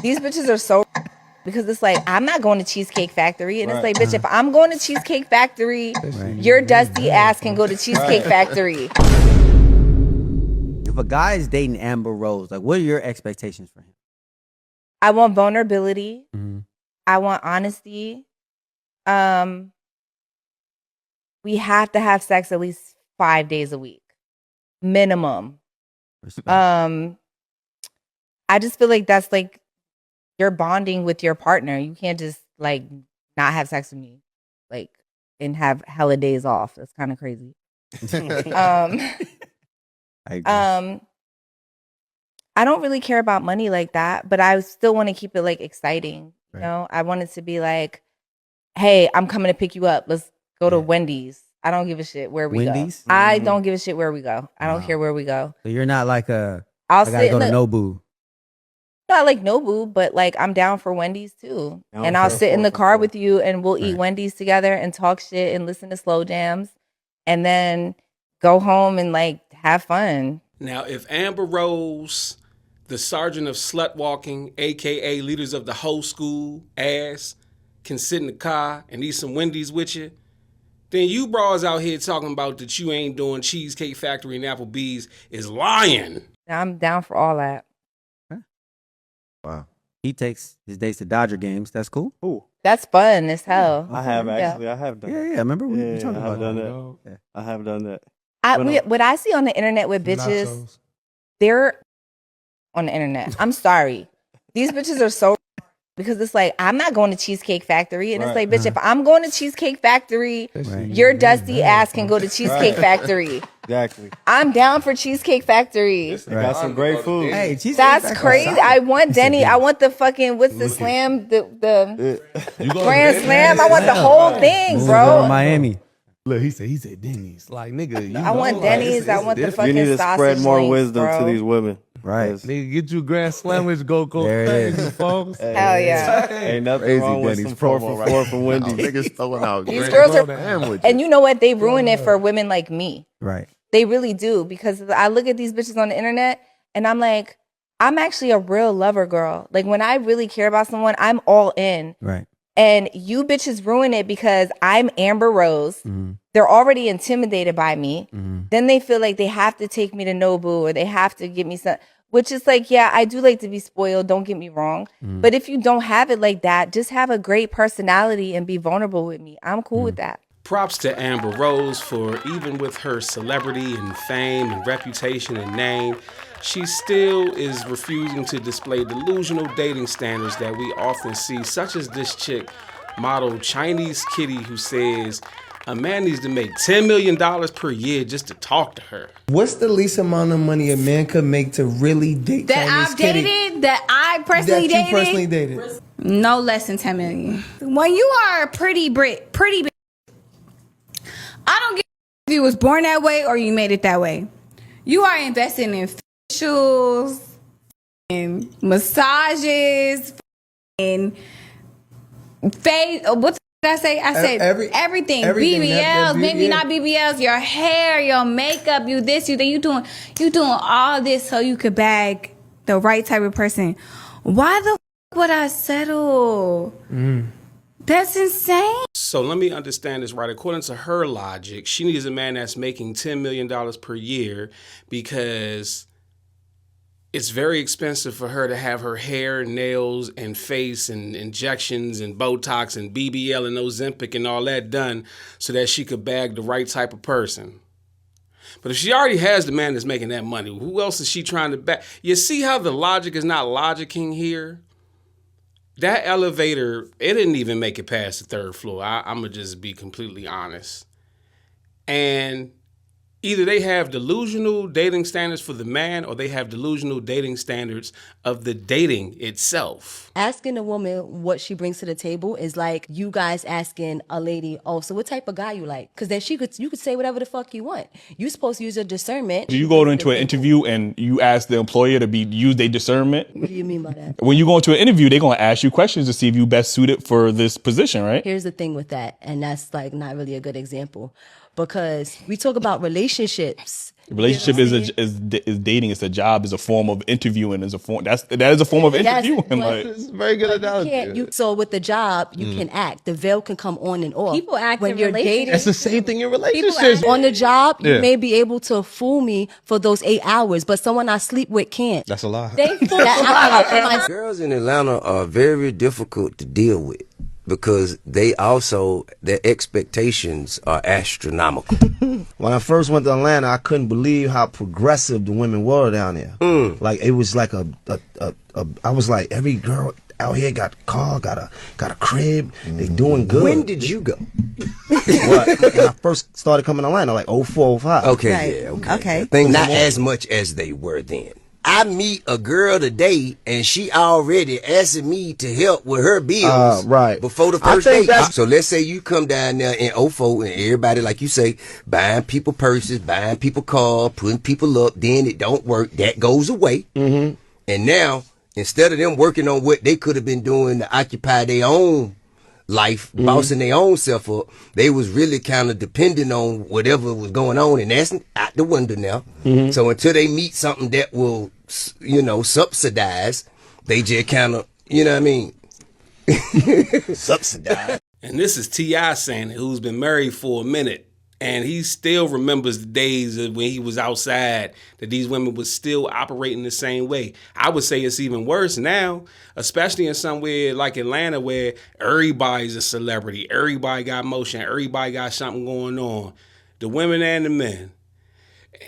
These bitches are so because it's like I'm not going to Cheesecake Factory, and it's like, bitch, if I'm going to Cheesecake Factory, your dusty ass can go to Cheesecake Factory. If a guy is dating Amber Rose, like, what are your expectations for him? I want vulnerability. Mm-hmm. I want honesty. We have to have sex at least 5 days a week, minimum. Respect. I just feel like that's like you're bonding with your partner. You can't just like not have sex with me, like, and have hella days off. That's kind of crazy. I agree. I don't really care about money like that, but I still want to keep it like exciting. Right. You know, I want it to be like, hey, I'm coming to pick you up. Let's go to Wendy's. I don't give a shit where we Wendy's? go. I don't give a shit where we go. I don't Wow. care where we go. So you're not like I'll I gotta sit go in to the, Nobu. not like Nobu, but like I'm down for Wendy's too. And I'll sit in the car with you and we'll eat Wendy's together and talk shit and listen to slow jams and then go home and like have fun. Now, if Amber Rose, the sergeant of slut walking, aka leaders of the whole school ass, can sit in the car and eat some Wendy's with you, then you bras out here talking about that you ain't doing Cheesecake Factory and Applebee's is lying. I'm down for all that. Wow. He takes his dates to Dodger games. That's cool. Ooh. That's fun as hell. I have actually. I have done. Yeah, that. yeah. Remember we Yeah, talked I about have done that. that. Yeah. I have done that. What I see on the internet with bitches, Nachos. they're on the internet. I'm sorry. These bitches are so because it's like I'm not going to Cheesecake Factory, and it's like, bitch, if I'm going to Cheesecake Factory, your dusty ass can go to Cheesecake Factory. Exactly. I'm down for Cheesecake Factory. They got some great food. Hey, Cheesecake That's Factory crazy. solid. I want Denny. I want the fucking what's the slam? The You go Grand to Slam. I want the whole thing, Moving on to bro. Miami. Look, he said Denny's. Like, nigga, you I want know, Denny's. Like, I want the different. You need fucking to sausage spread more links, wisdom bro. to these women. Right. Nigga, get you a grand sandwich, go There it crazy, is. folks. Hell yeah. Ain't nothing Crazy wrong with Denny's some 4 promo for right 4 now. from Wendy's. Niggas throwing out These great girls are, sandwiches. and you know what? They ruin it for women like me. Right. They really do, because I look at these bitches on the internet and I'm like, I'm actually a real lover girl. Like when I really care about someone, I'm all in. Right. And you bitches ruin it because I'm Amber Rose. Mm-hmm. They're already intimidated by me. Then they feel like they have to take me to Nobu or they have to get me some, which is like, yeah, I do like to be spoiled. Don't get me wrong. But if you don't have it like that, just have a great personality and be vulnerable with me. I'm cool with that. Props to Amber Rose for, even with her celebrity and fame and reputation and name, she still is refusing to display delusional dating standards that we often see, such as this chick, model Chinese Kitty, who says a man needs to make $10 million per year just to talk to her. What's the least amount of money a man could make to really date That Chinese I've Kitty? dated, that I personally that you dated, personally dated? no less than 10 million. When you are a pretty bitch, I don't give if you was born that way or you made it that way. You are investing in facials, in massages, in face. What did I say? I said everything. BBLs, maybe not BBLs. Your hair, your makeup, you this, you that. You doing all this so you could bag the right type of person. Why the would I settle? That's insane. So let me understand this right. According to her logic, she needs a man that's making $10 million per year because it's very expensive for her to have her hair, nails, and face and injections and Botox and BBL and Ozempic and all that done so that she could bag the right type of person. But if she already has the man that's making that money, who else is she trying to bag? You see how the logic is not logicking here? That elevator, it didn't even make it past the 3rd floor. I'm going to just be completely honest. And either they have delusional dating standards for the man or they have delusional dating standards of the dating itself. Asking a woman what she brings to the table is like you guys asking a lady, oh, so what type of guy you like? Because then you could say whatever the fuck you want. You're supposed to use your discernment. Do you go into an interview and you ask the employer to use their discernment? What do you mean by that? When you go into an interview, they're going to ask you questions to see if you best suited for this position, right? Here's the thing with that, and that's like not really a good example. Because we talk about relationships Relationship is dating. It's a job. It's a form of interviewing. Is a form that is a form of interviewing. Like, It's a very good analogy. So with the job, you can act. The veil can come on and off. People act when in you're relationships. dating. That's the same thing in relationships. On the job, Yeah. you may be able to fool me for those 8 hours, but someone I sleep with can't. That's a lie. They fool that, Girls in Atlanta are very difficult to deal with because their expectations are astronomical. When I first went to Atlanta, I couldn't believe how progressive the women were down there. Like it was like I was like, every girl out here got a car, got a crib. They doing good. When did you go? When I first started coming to Atlanta, like 04, 05. Okay, Right. yeah, Okay. Things not as much as they were then. I meet a girl today and she already asking me to help with her bills right. before the I first think date. that's- So let's say you come down there in 04 and everybody, like you say, buying people purses, buying people cars, putting people up, then it don't work. That goes away. Mm-hmm. And now, instead of them working on what they could have been doing to occupy their own life, bossing their own self up, they was really kind of depending on whatever was going on, and that's out the window now. So until they meet something that will, subsidize, they just kind of, you know what I mean, subsidize. And this is T.I. saying it, who's been married for a minute. And he still remembers the days of when he was outside, that these women was still operating the same way. I would say it's even worse now, especially in somewhere like Atlanta where everybody's a celebrity. Everybody got motion. Everybody got something going on. The women and the men.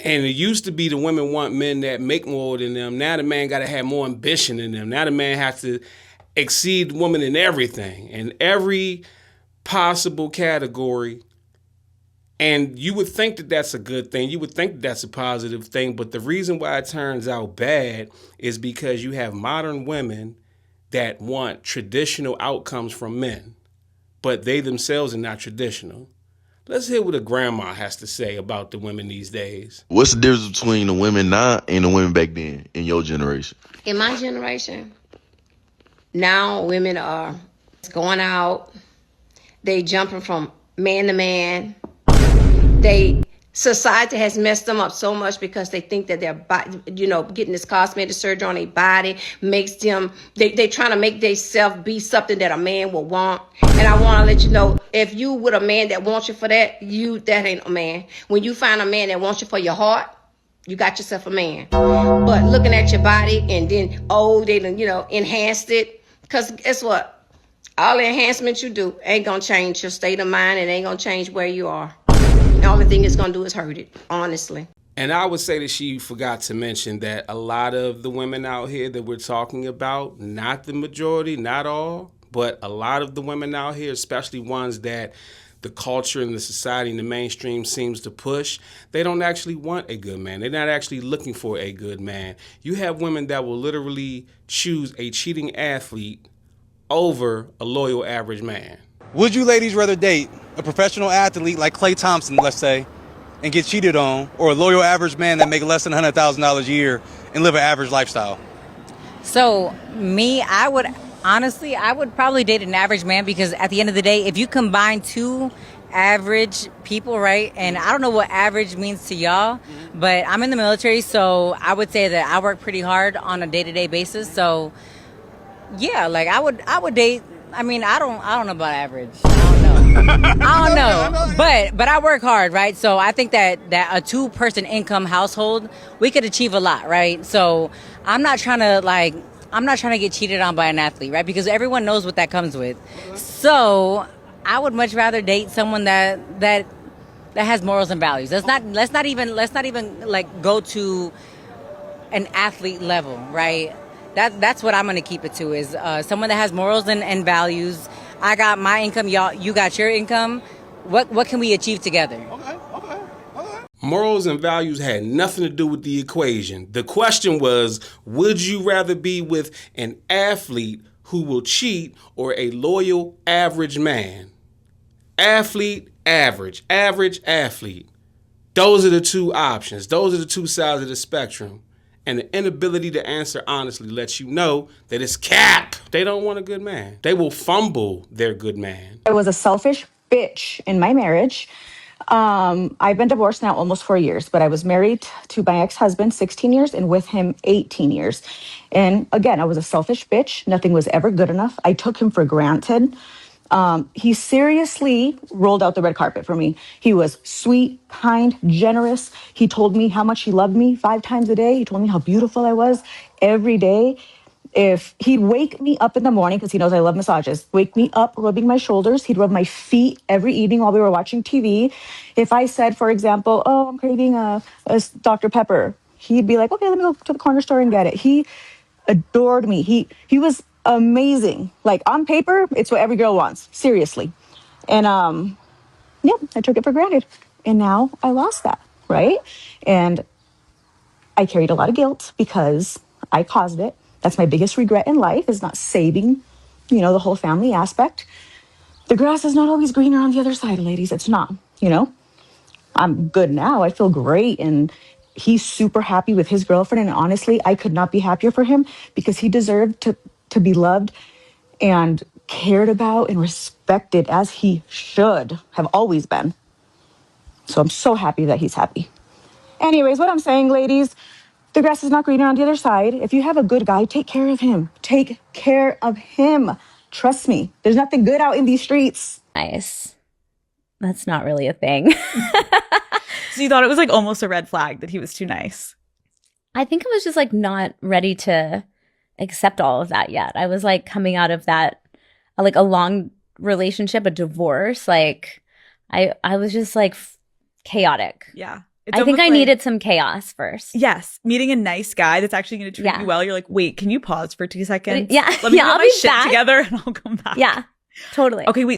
And it used to be the women want men that make more than them. Now the man got to have more ambition than them. Now the man has to exceed the woman in everything, in every possible category. And you would think that that's a good thing. You would think that that's a positive thing. But the reason why it turns out bad is because you have modern women that want traditional outcomes from men, but they themselves are not traditional. Let's hear what a grandma has to say about the women these days. What's the difference between the women now and the women back then in your generation? In my generation, now women are going out. They jumping from man to man. Society has messed them up so much because they think that their body, getting this cosmetic surgery on their body makes them, they trying to make themselves be something that a man will want. And I want to let you know, if you with a man that wants you for that, that ain't a man. When you find a man that wants you for your heart, you got yourself a man. But looking at your body and then, they enhanced it. Because guess what? All the enhancements you do ain't going to change your state of mind and ain't going to change where you are. The only thing it's going to do is hurt it, honestly. And I would say that she forgot to mention that a lot of the women out here that we're talking about, not the majority, not all, but a lot of the women out here, especially ones that the culture and the society and the mainstream seems to push, they don't actually want a good man. They're not actually looking for a good man. You have women that will literally choose a cheating athlete over a loyal average man. Would you ladies rather date a professional athlete like Klay Thompson, let's say, and get cheated on, or a loyal average man that make less than $100,000 a year and live an average lifestyle? So me, I would probably date an average man, because at the end of the day, if you combine two average people, right? And I don't know what average means to y'all, but I'm in the military, so I would say that I work pretty hard on a day-to-day basis. So yeah, like I would date. I mean, I don't know about average. I don't know. But I work hard, right? So I think that a 2-person income household, we could achieve a lot, right? So I'm not trying to get cheated on by an athlete, right? Because everyone knows what that comes with. So I would much rather date someone that has morals and values. Let's not even like go to an athlete level, right? That's what I'm going to keep it to, is someone that has morals and values. I got my income, you got your income. What can we achieve together? Okay. Morals and values had nothing to do with the equation. The question was, would you rather be with an athlete who will cheat or a loyal average man? Athlete, average, athlete. Those are the two options. Those are the two sides of the spectrum. And the inability to answer honestly lets you know that it's cap. They don't want a good man. They will fumble their good man. I was a selfish bitch in my marriage. I've been divorced now almost 4 years, but I was married to my ex-husband 16 years and with him 18 years. And again, I was a selfish bitch. Nothing was ever good enough. I took him for granted. He seriously rolled out the red carpet for me. He was sweet, kind, generous. He told me how much he loved me 5 times a day. He told me how beautiful I was every day. If he'd wake me up in the morning, because he knows I love massages, wake me up rubbing my shoulders. He'd rub my feet every evening while we were watching TV. If I said, for example, oh, I'm craving a Dr. Pepper, he'd be like, okay, let me go to the corner store and get it. He adored me. He was amazing. Like, on paper, it's what every girl wants. Seriously. And yeah, I took it for granted. And now I lost that, right? And I carried a lot of guilt because I caused it. That's my biggest regret in life, is not saving, the whole family aspect. The grass is not always greener on the other side, ladies. It's not, I'm good now. I feel great. And he's super happy with his girlfriend. And honestly, I could not be happier for him, because he deserved to be loved and cared about and respected, as he should have always been. So I'm so happy that he's happy. Anyways, what I'm saying, ladies, the grass is not greener on the other side. If you have a good guy, take care of him. Take care of him. Trust me. There's nothing good out in these streets. Nice. That's not really a thing. So you thought it was like almost a red flag that he was too nice? I think I was just like not ready to accept all of that yet. I was like coming out of that, like a long relationship, a divorce. Like I was just like chaotic. Yeah. I think I needed some chaos first. Yes. Meeting a nice guy that's actually going to treat you well. You're like, wait, can you pause for 2 seconds? Yeah. Let me I'll get my be shit back together and I'll come back. Yeah, totally. Okay, wait.